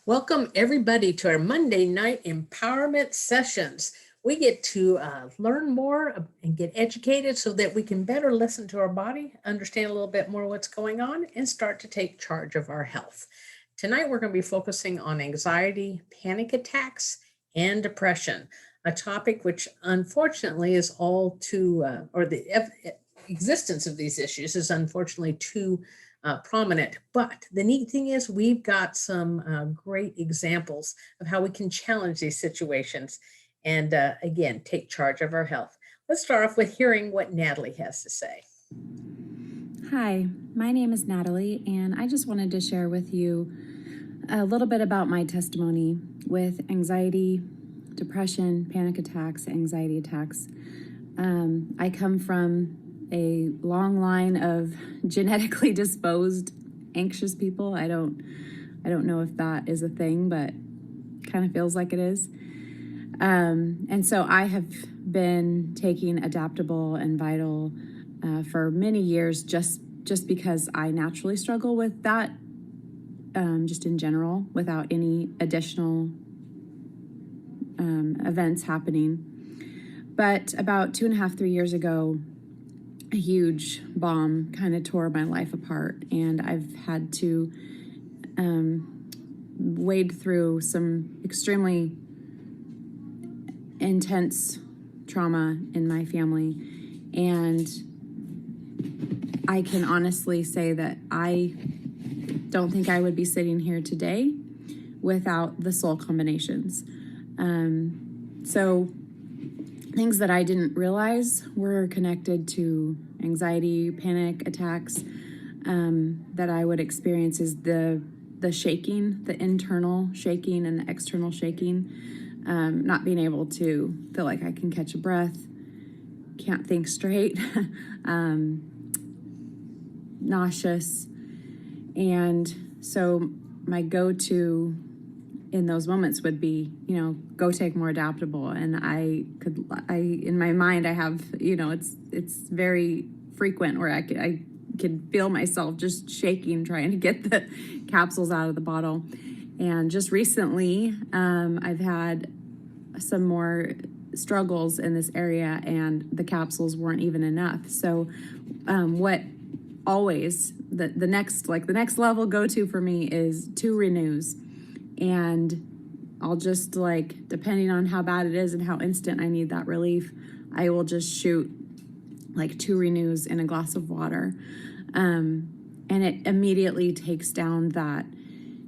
Welcome everybody to our Monday night empowerment sessions. We get to learn more and get educated so that we can better listen to our body, understand a little bit more what's going on, and start to take charge of our health. Tonight, we're going to be focusing on anxiety, panic attacks, and depression, a topic which unfortunately is all too, or the existence of these issues is unfortunately too prominent. But the neat thing is we've got some great examples of how we can challenge these situations and again, take charge of our health. Let's start off with hearing what Natalie has to say. Hi, my name is Natalie, and I just wanted to share with you a little bit about my testimony with anxiety, depression, panic attacks, anxiety attacks. I come from a long line of genetically disposed anxious people. I don't know if that is a thing, but kind of feels like it is. And so I have been taking Adaptable and Vital for many years just because I naturally struggle with that, just in general, without any additional events happening. But about 2.5, 3 years ago, a huge bomb kind of tore my life apart, and I've had to wade through some extremely intense trauma in my family, and I can honestly say that I don't think I would be sitting here today without the soul combinations. So things that I didn't realize were connected to anxiety, panic attacks that I would experience is the shaking, the internal shaking and the external shaking, not being able to feel like I can catch a breath, can't think straight, nauseous. And so my go-to in those moments would be, go take more Adaptable. And I in my mind, I have, it's very frequent where I could feel myself just shaking, trying to get the capsules out of the bottle. And just recently, I've had some more struggles in this area, and the capsules weren't even enough. So what always, the next level go-to for me is 2 renews. And I'll just, depending on how bad it is and how instant I need that relief, I will just shoot 2 renews in a glass of water. And it immediately takes down that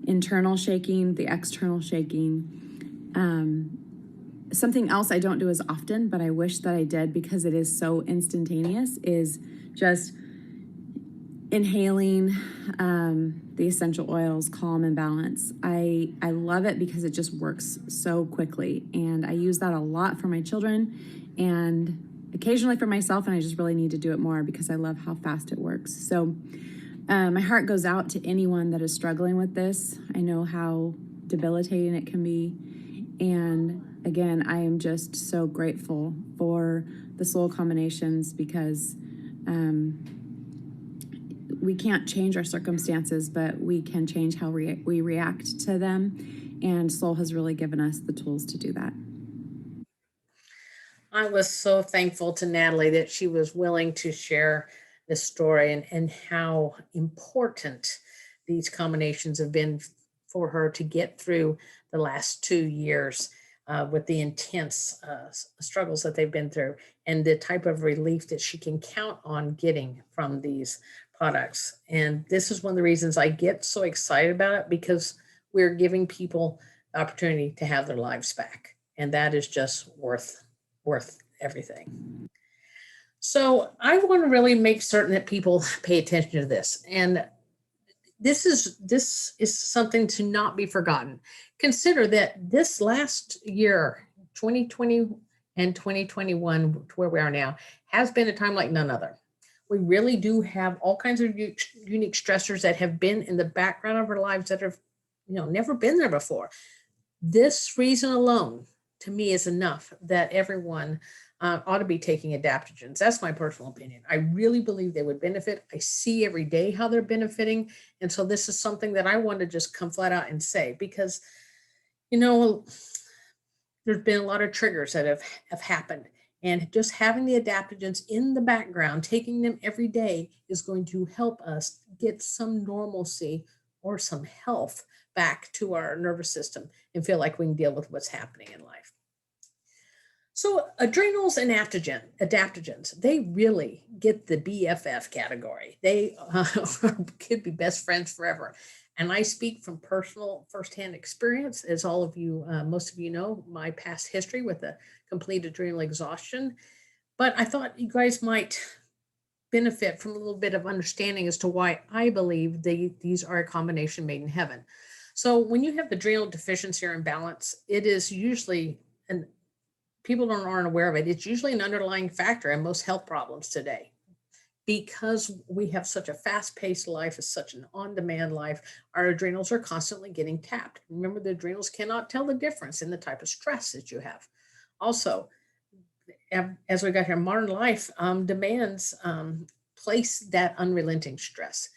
internal shaking, the external shaking. Something else I don't do as often, but I wish that I did because it is so instantaneous, is just inhaling the essential oils, Calm and Balance. I love it because it just works so quickly, and I use that a lot for my children and occasionally for myself, and I just really need to do it more because I love how fast it works. So my heart goes out to anyone that is struggling with this. I know how debilitating it can be, and again, I am just so grateful for the soul combinations because we can't change our circumstances, but we can change how we react to them. And soul has really given us the tools to do that. I was so thankful to Natalie that she was willing to share this story and how important these combinations have been for her to get through the last 2 years with the intense struggles that they've been through and the type of relief that she can count on getting from these products. And this is one of the reasons I get so excited about it, because we're giving people the opportunity to have their lives back. And that is just worth everything. So I want to really make certain that people pay attention to this. And this is something to not be forgotten. Consider that this last year, 2020 and 2021, to where we are now, has been a time like none other. We really do have all kinds of unique stressors that have been in the background of our lives that have, never been there before. This reason alone, to me, is enough that everyone ought to be taking adaptogens. That's my personal opinion. I really believe they would benefit. I see every day how they're benefiting. And so this is something that I want to just come flat out and say, because, you know, there's been a lot of triggers that have happened. And just having the adaptogens in the background, taking them every day is going to help us get some normalcy or some health back to our nervous system and feel like we can deal with what's happening in life. So adrenals and adaptogens, they really get the BFF category. They could be best friends forever. And I speak from personal firsthand experience, as all of you, most of you know, my past history with the complete adrenal exhaustion. But I thought you guys might benefit from a little bit of understanding as to why I believe these are a combination made in heaven. So when you have adrenal deficiency or imbalance, it is usually, and people aren't aware of it, it's usually an underlying factor in most health problems today. Because we have such a fast-paced life, it's such an on-demand life, our adrenals are constantly getting tapped. Remember, the adrenals cannot tell the difference in the type of stress that you have. Also, as we got here, modern life demands place that unrelenting stress.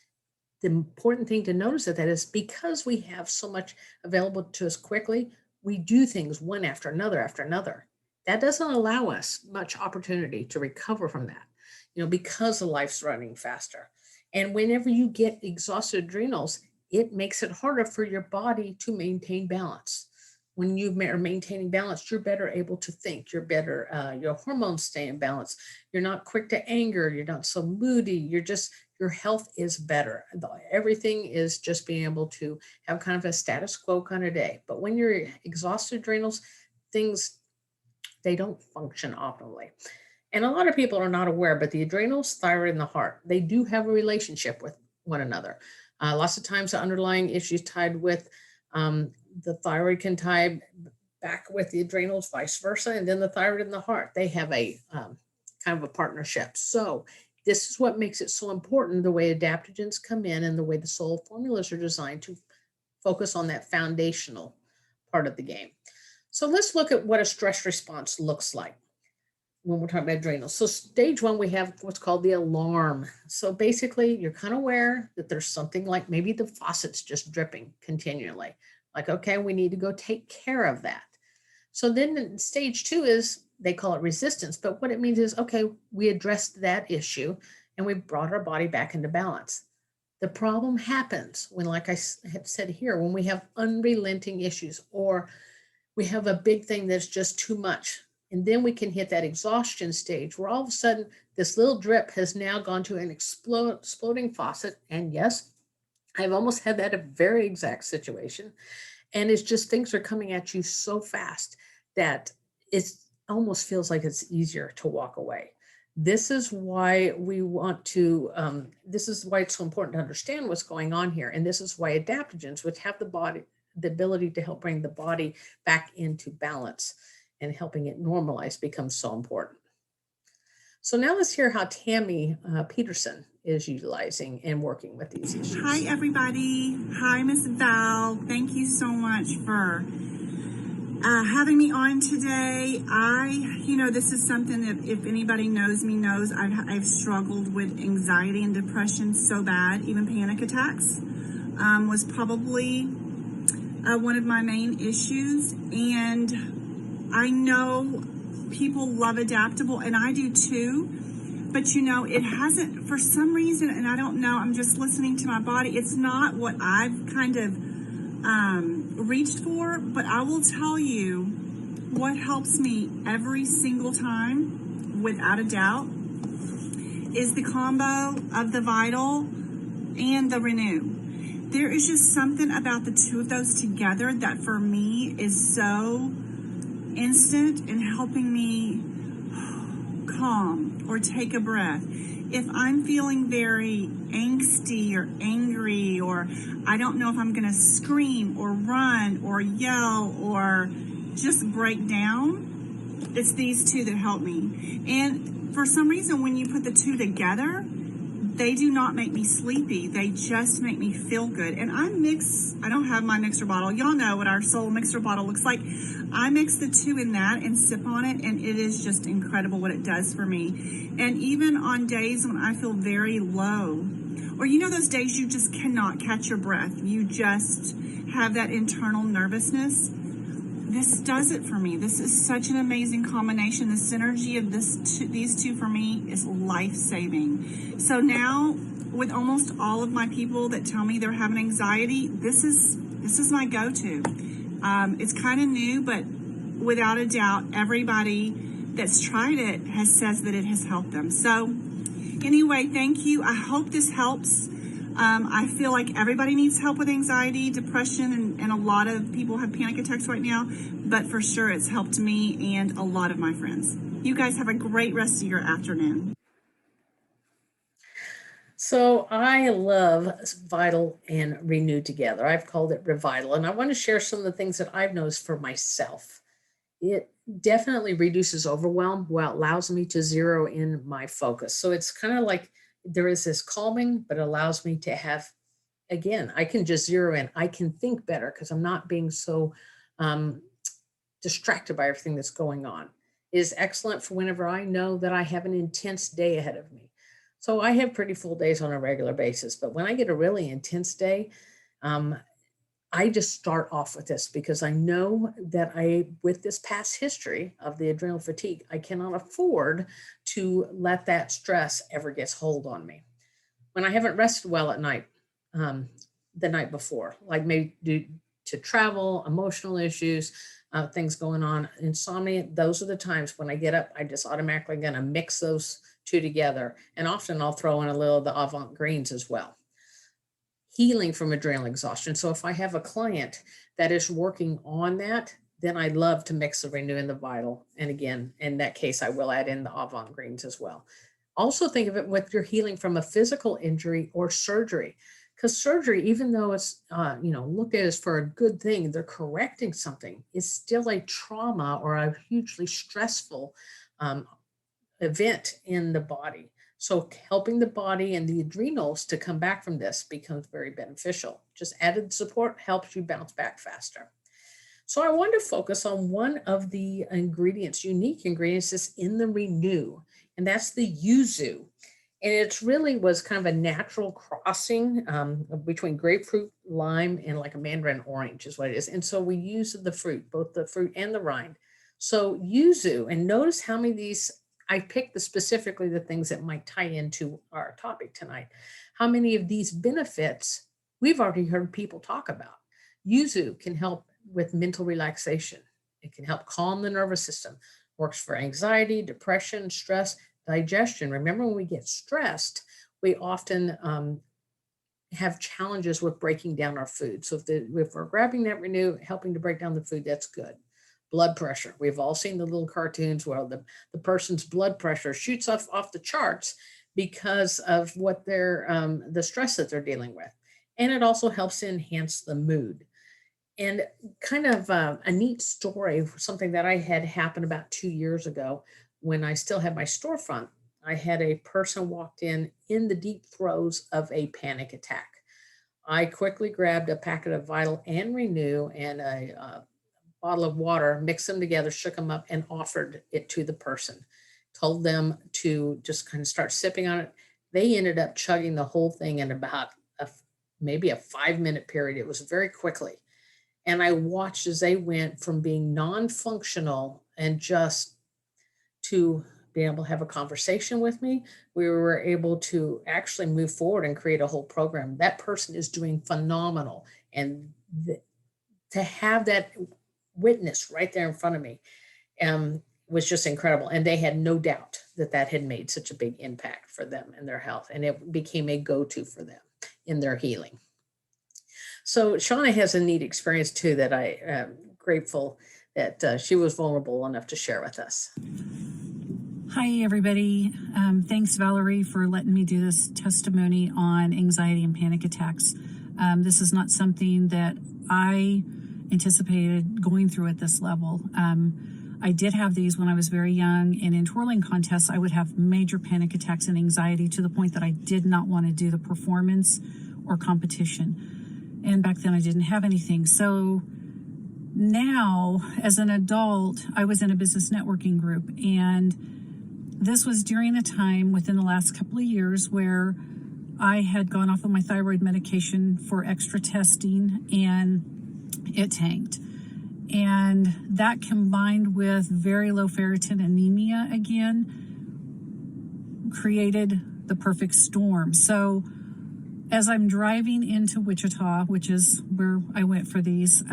The important thing to notice that is because we have so much available to us quickly, we do things one after another after another. That doesn't allow us much opportunity to recover from that, because the life's running faster. And whenever you get exhausted adrenals, it makes it harder for your body to maintain balance. When you are maintaining balance, you're better able to think. You're better, your hormones stay in balance. You're not quick to anger. You're not so moody. Your health is better. Everything is just being able to have kind of a status quo kind of day. But when you're exhausted adrenals, things, they don't function optimally. And a lot of people are not aware, but the adrenals, thyroid, and the heart, they do have a relationship with one another. Lots of times the underlying issues tied with the thyroid can tie back with the adrenals, vice versa. And then the thyroid and the heart, they have a kind of a partnership. So this is what makes it so important, the way adaptogens come in and the way the soil formulas are designed to focus on that foundational part of the game. So let's look at what a stress response looks like when we're talking about adrenals. So stage one, we have what's called the alarm. So basically you're kind of aware that there's something like maybe the faucet's just dripping continually. Like, okay, we need to go take care of that. So then stage two is, they call it resistance, but what it means is, okay, we addressed that issue and we brought our body back into balance. The problem happens when, like I have said here, when we have unrelenting issues or we have a big thing that's just too much. And then we can hit that exhaustion stage where all of a sudden this little drip has now gone to an exploding faucet. And yes, I've almost had that a very exact situation. And it's just things are coming at you so fast that it almost feels like it's easier to walk away. This is why we want to, this is why it's so important to understand what's going on here. And this is why adaptogens, which have the ability to help bring the body back into balance and helping it normalize, becomes so important. So now let's hear how Tammy Peterson is utilizing and working with these issues. Hi, everybody. Hi, Miss Val. Thank you so much for having me on today. This is something that if anybody knows me knows I've struggled with anxiety and depression so bad. Even panic attacks was probably one of my main issues. And I know people love Adaptable, and I do too. But it hasn't, for some reason, and I don't know, I'm just listening to my body. It's not what I've kind of reached for, but I will tell you what helps me every single time, without a doubt, is the combo of the Vital and the Renew. There is just something about the two of those together that for me is so instant in helping me calm or take a breath. If I'm feeling very angsty or angry, or I don't know if I'm going to scream or run or yell or just break down, it's these two that help me. And for some reason, when you put the two together, They do not make me sleepy. They just make me feel good. And I don't have my mixer bottle. Y'all know what our soul mixer bottle looks like. I mix the two in that and sip on it, and it is just incredible what it does for me. And even on days when I feel very low, or those days you just cannot catch your breath, you just have that internal nervousness, this does it for me. This is such an amazing combination. The synergy of these two for me is life-saving. So now, with almost all of my people that tell me they're having anxiety, this is my go-to. It's kind of new, but without a doubt, everybody that's tried it says that it has helped them. So anyway, thank you. I hope this helps. I feel like everybody needs help with anxiety, depression, and a lot of people have panic attacks right now, but for sure it's helped me and a lot of my friends. You guys have a great rest of your afternoon. So I love Vital and Renew together. I've called it Revital, and I want to share some of the things that I've noticed for myself. It definitely reduces overwhelm while allows me to zero in my focus. So it's kind of like there is this calming, but allows me to have, again, I can just zero in. I can think better because I'm not being so distracted by everything that's going on. It is excellent for whenever I know that I have an intense day ahead of me. So I have pretty full days on a regular basis, but when I get a really intense day, I just start off with this because I know that with this past history of the adrenal fatigue, I cannot afford to let that stress ever get hold on me. When I haven't rested well at night, the night before, like maybe due to travel, emotional issues, things going on, insomnia, those are the times when I get up, I just automatically going to mix those two together. And often I'll throw in a little of the avant greens as well. Healing from adrenal exhaustion. So if I have a client that is working on that, then I love to mix the Renew and the Vital. And again, in that case, I will add in the avant greens as well. Also think of it with your healing from a physical injury or surgery, because surgery, even though it's looked at as for a good thing, they're correcting something, is still a trauma or a hugely stressful event in the body. So helping the body and the adrenals to come back from this becomes very beneficial. Just added support helps you bounce back faster. So I want to focus on one of the unique ingredients that's in the Renew, and that's the yuzu. And it really was kind of a natural crossing between grapefruit, lime, and like a mandarin orange is what it is. And so we use the fruit, both the fruit and the rind. So yuzu, and notice how many of these I picked specifically the things that might tie into our topic tonight. How many of these benefits we've already heard people talk about. Yuzu can help with mental relaxation. It can help calm the nervous system. Works for anxiety, depression, stress, digestion. Remember, when we get stressed, we often have challenges with breaking down our food. So if we're grabbing that Renew, helping to break down the food, that's good. Blood pressure. We've all seen the little cartoons where the person's blood pressure shoots off the charts because of what the stress that they're dealing with. And it also helps to enhance the mood. And kind of a neat story, something that I had happen about 2 years ago when I still had my storefront. I had a person walked in the deep throes of a panic attack. I quickly grabbed a packet of Vital and Renew and a bottle of water, mixed them together, shook them up, and offered it to the person. Told them to just kind of start sipping on it. They ended up chugging the whole thing in about maybe a 5-minute period. It was very quickly. And I watched as they went from being non-functional and just to being able to have a conversation with me. We were able to actually move forward and create a whole program. That person is doing phenomenal. And to have that witness right there in front of me was just incredible. And they had no doubt that had made such a big impact for them and their health. And it became a go-to for them in their healing. So Shawna has a neat experience too that I am grateful that she was vulnerable enough to share with us. Hi, everybody. Thanks, Valerie, for letting me do this testimony on anxiety and panic attacks. This is not something that I anticipated going through at this level. I did have these when I was very young, and in twirling contests, I would have major panic attacks and anxiety to the point that I did not want to do the performance or competition. And back then I didn't have anything. So now, as an adult, I was in a business networking group, and this was during a time within the last couple of years where I had gone off of my thyroid medication for extra testing, and it tanked. And that combined with very low ferritin anemia again created the perfect storm. So as I'm driving into Wichita, which is where I went for these,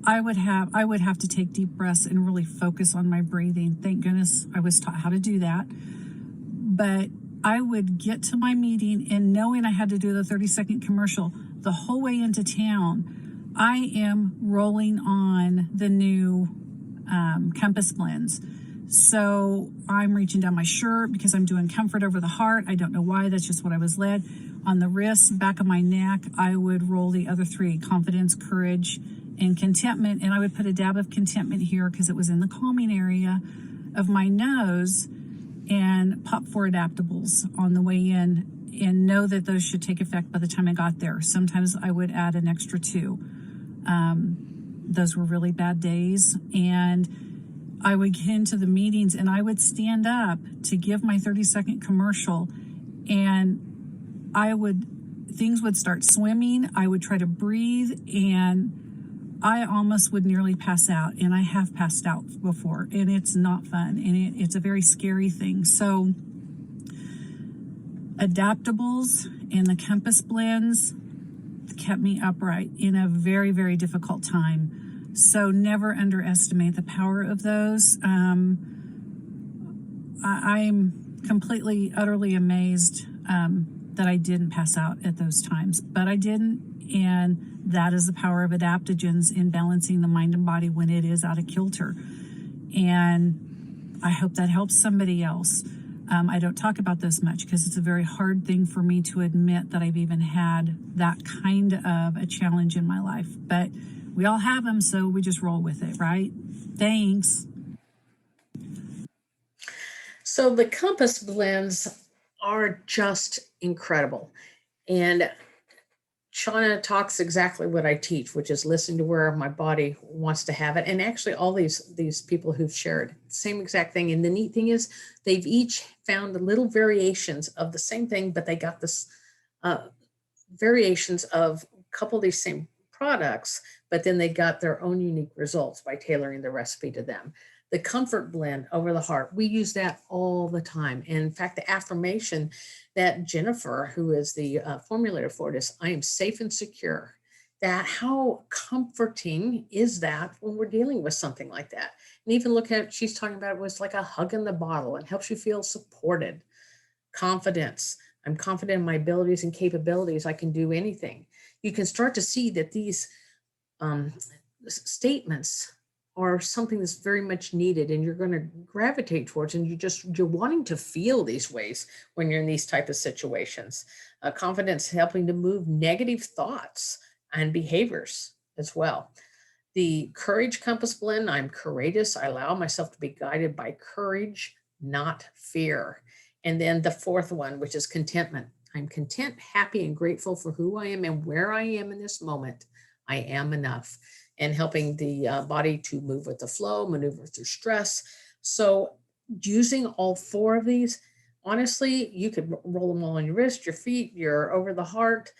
I would have to take deep breaths and really focus on my breathing. Thank goodness I was taught how to do that. But I would get to my meeting, and knowing I had to do the 30-second commercial the whole way into town, I am rolling on the new Compass blends. So I'm reaching down my shirt because I'm doing comfort over the heart. I don't know why, that's just what I was led. On the wrists, back of my neck, I would roll the other three: confidence, courage, and contentment. And I would put a dab of contentment here because it was in the calming area of my nose, and pop 4 adaptables on the way in, and know that those should take effect by the time I got there. Sometimes I would add an extra 2. Those were really bad days. And I would get into the meetings and I would stand up to give my 30-second commercial, and things would start swimming. I would try to breathe, and I almost would nearly pass out, and I have passed out before, and it's not fun, and it's a very scary thing. So adaptables and the Compass blends kept me upright in a very, very difficult time. So never underestimate the power of those. I'm completely, utterly amazed that I didn't pass out at those times, but I didn't. And that is the power of adaptogens in balancing the mind and body when it is out of kilter. And I hope that helps somebody else. I don't talk about this much because it's a very hard thing for me to admit that I've even had that kind of a challenge in my life. But we all have them, so we just roll with it, right? Thanks. So the Compass blends are just incredible. And Shawna talks exactly what I teach, which is listening to where my body wants to have it. And actually all these people who've shared same exact thing. And the neat thing is they've each found little variations of the same thing, but they got this variations of a couple of these same products, but then they got their own unique results by tailoring the recipe to them. The comfort blend over the heart, we use that all the time. And in fact, the affirmation that Jennifer, who is the formulator for it, is, I am safe and secure. That how comforting is that when we're dealing with something like that? And even look at, she's talking about it was like a hug in the bottle and helps you feel supported. Confidence. I'm confident in my abilities and capabilities. I can do anything. You can start to see that these statements are something that's very much needed, and you're going to gravitate towards, and you're wanting to feel these ways when you're in these type of situations. Confidence helping to move negative thoughts and behaviors as well. The courage compass blend, I'm courageous. I allow myself to be guided by courage, not fear. And then the fourth one, which is contentment. I'm content, happy, and grateful for who I am and where I am in this moment. I am enough. And helping the body to move with the flow, maneuver through stress. So using all 4 of these, honestly, you could roll them all on your wrist, your feet, your over the heart.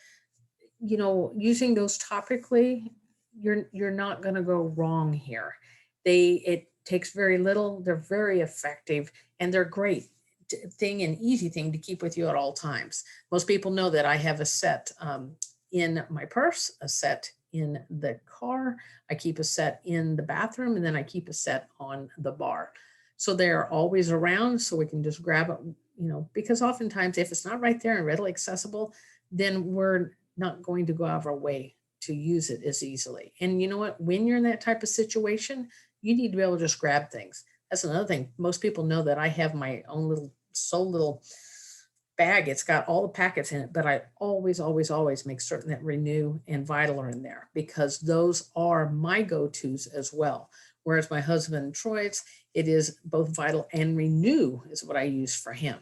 You know, using those topically, you're not going to go wrong here. It takes very little. They're very effective, and they're great thing and easy thing to keep with you at all times. Most people know that I have a set in my purse, a set in the car, I keep a set in the bathroom, and then I keep a set on the bar. So they're always around, so we can just grab it, you know, because oftentimes if it's not right there and readily accessible, then we're not going to go out of our way to use it as easily. And you know what, when you're in that type of situation, you need to be able to just grab things. That's another thing. Most people know that I have my own little bag. It's got all the packets in it, but I always make certain that Renew and Vital are in there, because those are my go-tos as well. Whereas my husband Troy's, it is both vital and renew is what I use for him.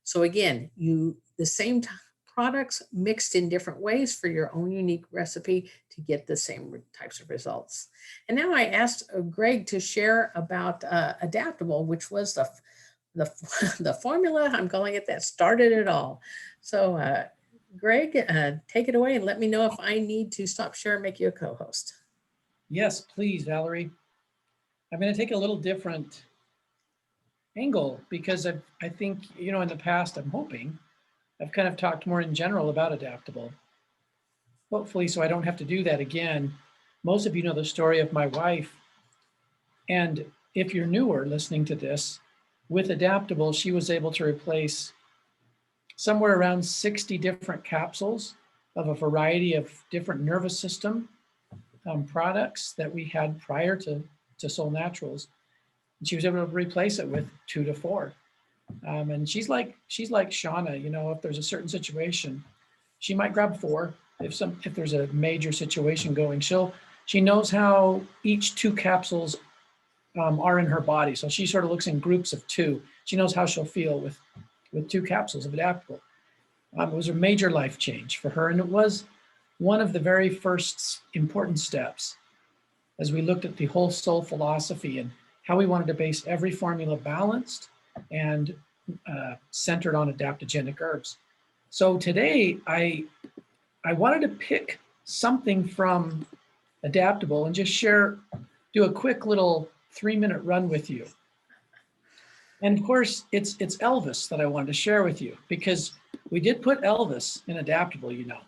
So again, the same products mixed in different ways for your own unique recipe to get the same types of results. And now I asked Greg to share about Adaptable, which was the, the formula, I'm calling it, that started it all. So Greg, take it away and let me know if I need to stop share and make you a co-host. Yes, please, Valerie. I'm going to take a little different angle because I think, you know, in the past, I'm hoping I've kind of talked more in general about Adaptable. Hopefully, so I don't have to do that again. Most of you know the story of my wife. And if you're newer listening to this, with Adaptable, she was able to replace somewhere around 60 different capsules of a variety of different nervous system products that we had prior to Soul Naturals. And she was able to replace it with 2 to 4. And she's like Shawna, you know, if there's a certain situation, she might grab 4. If there's a major situation going, she knows how each 2 capsules are in her body. So she sort of looks in groups of 2. She knows how she'll feel with 2 capsules of Adaptable. It was a major life change for her, and it was one of the very first important steps as we looked at the whole soul philosophy and how we wanted to base every formula balanced and centered on adaptogenic herbs. So today I wanted to pick something from Adaptable and just do a quick little 3-minute run with you. And of course, it's Elvis that I wanted to share with you because we did put Elvis in Adaptable, you know.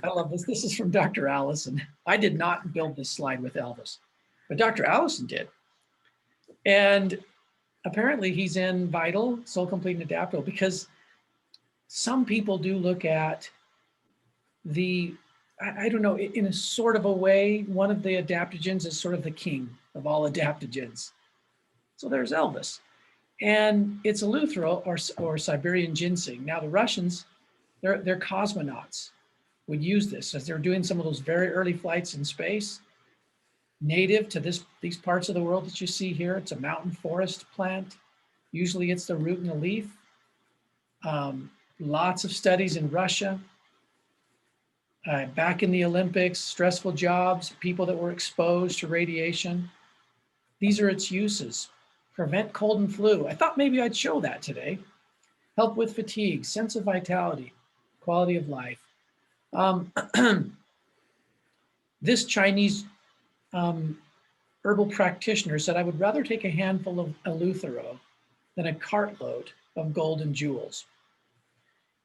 I love this. This is from Dr. Allison. I did not build this slide with Elvis, but Dr. Allison did. And apparently he's in Vital, Soul Complete, and Adaptable because some people do look at I don't know, in a sort of a way, one of the adaptogens is sort of the king of all adaptogens. So there's Elvis. And it's eleuthero or Siberian ginseng. Now the Russians, they're cosmonauts, would use this as they're doing some of those very early flights in space. Native to these parts of the world that you see here, it's a mountain forest plant. Usually it's the root and the leaf. Lots of studies in Russia. Back in the Olympics, stressful jobs, people that were exposed to radiation. These are its uses. Prevent cold and flu. I thought maybe I'd show that today. Help with fatigue, sense of vitality, quality of life. This Chinese herbal practitioner said, I would rather take a handful of eleuthero than a cartload of gold and jewels.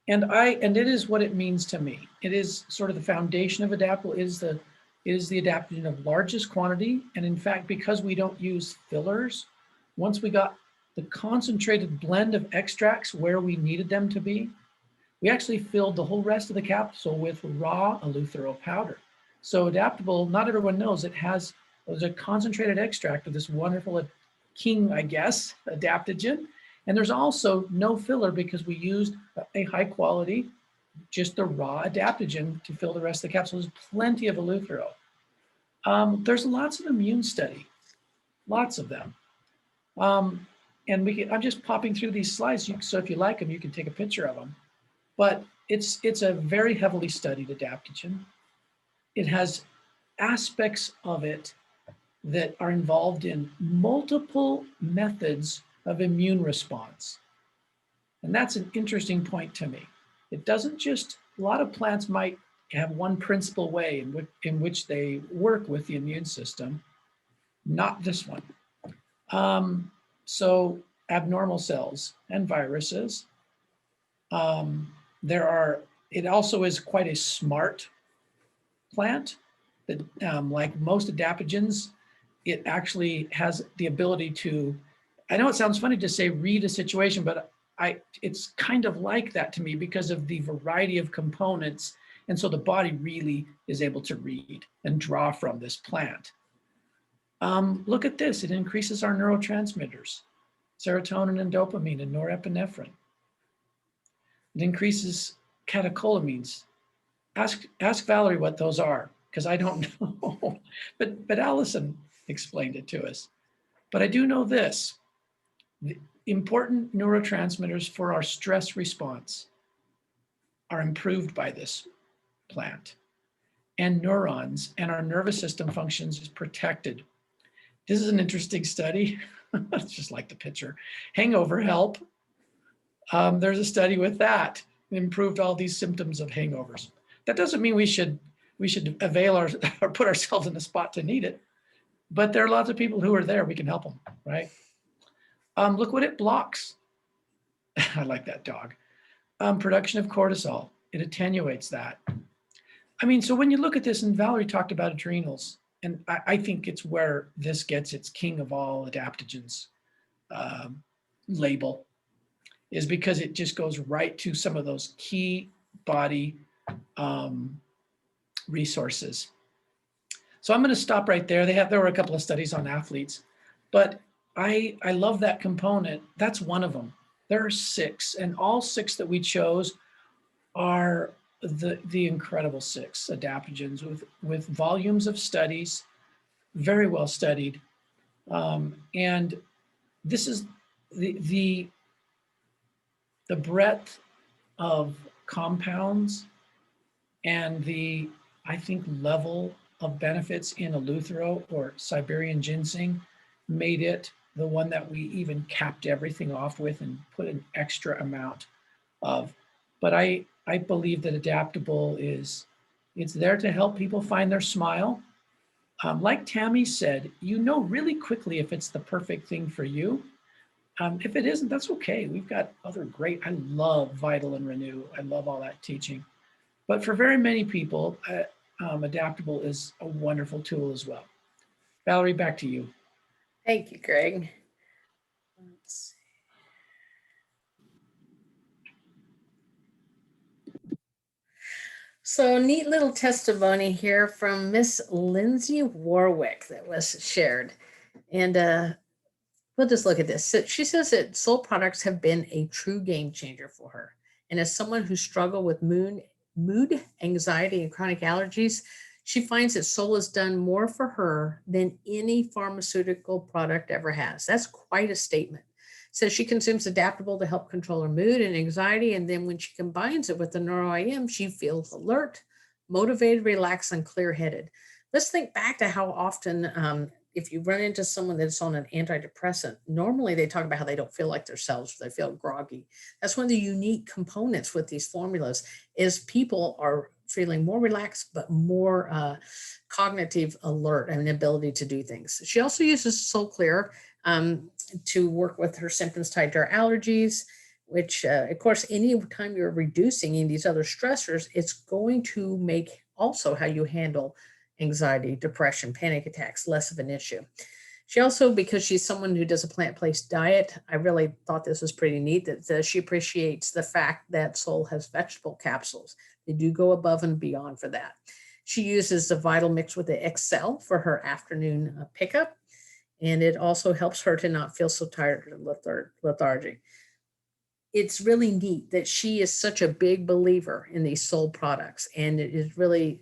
And it is what it means to me. It is sort of the foundation of Adaptable. It is the adaptogen of largest quantity. And in fact, because we don't use fillers, once we got the concentrated blend of extracts where we needed them to be, we actually filled the whole rest of the capsule with raw eleuthero powder. So Adaptable, not everyone knows, it has a concentrated extract of this wonderful king, I guess, adaptogen. And there's also no filler because we used a high quality, just the raw adaptogen to fill the rest of the capsule. There's plenty of eleuthero. There's lots of immune study, lots of them. And I'm just popping through these slides, so if you like them, you can take a picture of them. But it's a very heavily studied adaptogen. It has aspects of it that are involved in multiple methods of immune response. And that's an interesting point to me. It doesn't just, a lot of plants might have one principal way in which they work with the immune system, not this one. So abnormal cells and viruses. It also is quite a smart plant that, like most adaptogens, it actually has the ability to, I know it sounds funny to say read a situation, but it's kind of like that to me because of the variety of components. And so the body really is able to read and draw from this plant. Look at this, it increases our neurotransmitters, serotonin and dopamine and norepinephrine. It increases catecholamines. Ask Valerie what those are, because I don't know. But Allison explained it to us. But I do know this, the important neurotransmitters for our stress response are improved by this plant. And neurons and our nervous system functions is protected. This is an interesting study. It's just like the picture. Hangover help. There's a study with that. It improved all these symptoms of hangovers. That doesn't mean we should avail our or put ourselves in the spot to need it, but there are lots of people who are there. We can help them, right? Look what it blocks. I like that dog. Production of cortisol. It attenuates that. I mean, so when you look at this, and Valerie talked about adrenals, and I think it's where this gets its king of all adaptogens label, is because it just goes right to some of those key body resources. So I'm going to stop right there. There were a couple of studies on athletes, but I love that component. That's one of them. There are 6, and all 6 that we chose are the incredible 6 adaptogens with volumes of studies, very well studied. And this is the breadth of compounds and the, I think, level of benefits in Eleuthero or Siberian ginseng made it the one that we even capped everything off with and put an extra amount of. But I believe that Adaptable it's there to help people find their smile. Like Tammy said, you know really quickly if it's the perfect thing for you. If it isn't, that's okay. We've got other great, I love Vital and Renew. I love all that teaching. But for very many people, Adaptable is a wonderful tool as well. Valerie, back to you. Thank you, Greg. Let's see. So neat little testimony here from Miss Lindsay Warwick that was shared. And we'll just look at this. So she says that soul products have been a true game changer for her. And as someone who struggled with mood, anxiety, and chronic allergies, she finds that soul has done more for her than any pharmaceutical product ever has. That's quite a statement. Says she consumes Adaptable to help control her mood and anxiety. And then when she combines it with the NeuroIM, she feels alert, motivated, relaxed, and clear-headed. Let's think back to how often, if you run into someone that's on an antidepressant, normally they talk about how they don't feel like themselves, they feel groggy. That's one of the unique components with these formulas is people are feeling more relaxed, but more cognitive alert and ability to do things. She also uses Soul Clear to work with her symptoms tied to her allergies, which of course, anytime you're reducing any of these other stressors, it's going to make also how you handle anxiety, depression, panic attacks less of an issue. She also, because she's someone who does a plant-based diet, I really thought this was pretty neat that she appreciates the fact that Soul has vegetable capsules. They do go above and beyond for that. She uses the Vital mix with the Excel for her afternoon pickup, and it also helps her to not feel so tired or lethargic. It's really neat that she is such a big believer in these soul products, and it is really,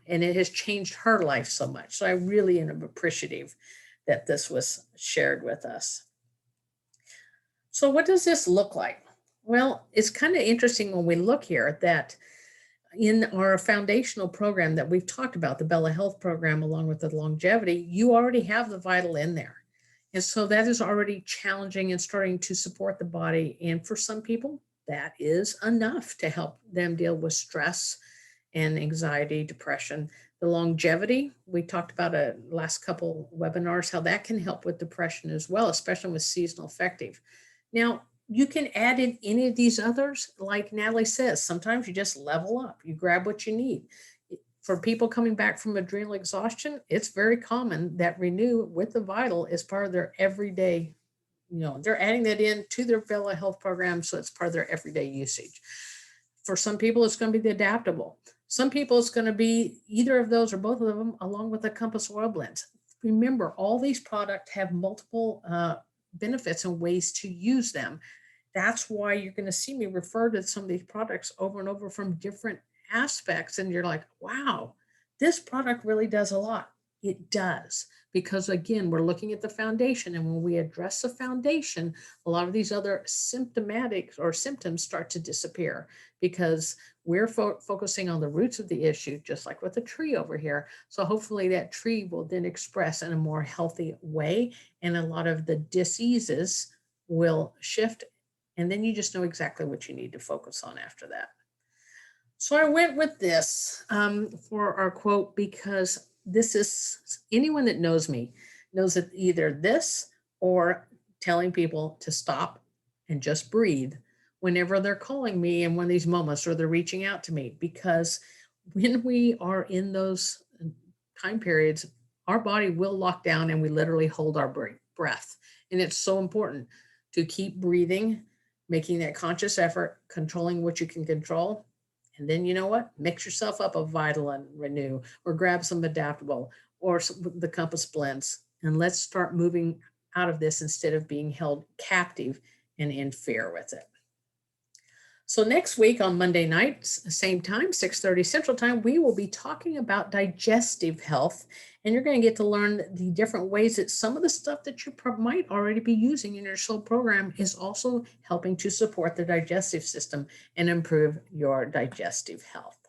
and it has changed her life so much. So I really am appreciative that this was shared with us. So what does this look like? Well, it's kind of interesting when we look here that in our foundational program that we've talked about, the Bella Health program, along with the longevity, you already have the Vital in there. And so that is already challenging and starting to support the body. And for some people, that is enough to help them deal with stress and anxiety, depression. The longevity, we talked about a last couple webinars, how that can help with depression as well, especially with seasonal affective. Now, you can add in any of these others, like Natalie says, sometimes you just level up, you grab what you need. For people coming back from adrenal exhaustion, it's very common that Renew with the Vital is part of their everyday, they're adding that in to their Bella Health program, so it's part of their everyday usage. For some people, it's going to be the Adaptable. Some people, it's going to be either of those or both of them, along with the Compass Oil Blends. Remember, all these products have multiple benefits and ways to use them. That's why you're going to see me refer to some of these products over and over from different aspects. And you're like, wow, this product really does a lot. It does, because again, we're looking at the foundation. And when we address the foundation, a lot of these other symptomatic or symptoms start to disappear because we're focusing on the roots of the issue, just like with the tree over here. So hopefully that tree will then express in a more healthy way, and a lot of the diseases will shift. And then you just know exactly what you need to focus on after that. So I went with this for our quote because this is, anyone that knows me knows that either this or telling people to stop and just breathe whenever they're calling me in one of these moments or they're reaching out to me. Because when we are in those time periods, our body will lock down and we literally hold our breath. And it's so important to keep breathing, making that conscious effort, controlling what you can control. And then you know what? Mix yourself up a Vital and Renew, or grab some Adaptable or the Compass blends. And let's start moving out of this instead of being held captive and in fear with it. So next week on Monday night, same time, 6:30 Central Time, we will be talking about digestive health. And you're going to get to learn the different ways that some of the stuff that you might already be using in your soul program is also helping to support the digestive system and improve your digestive health.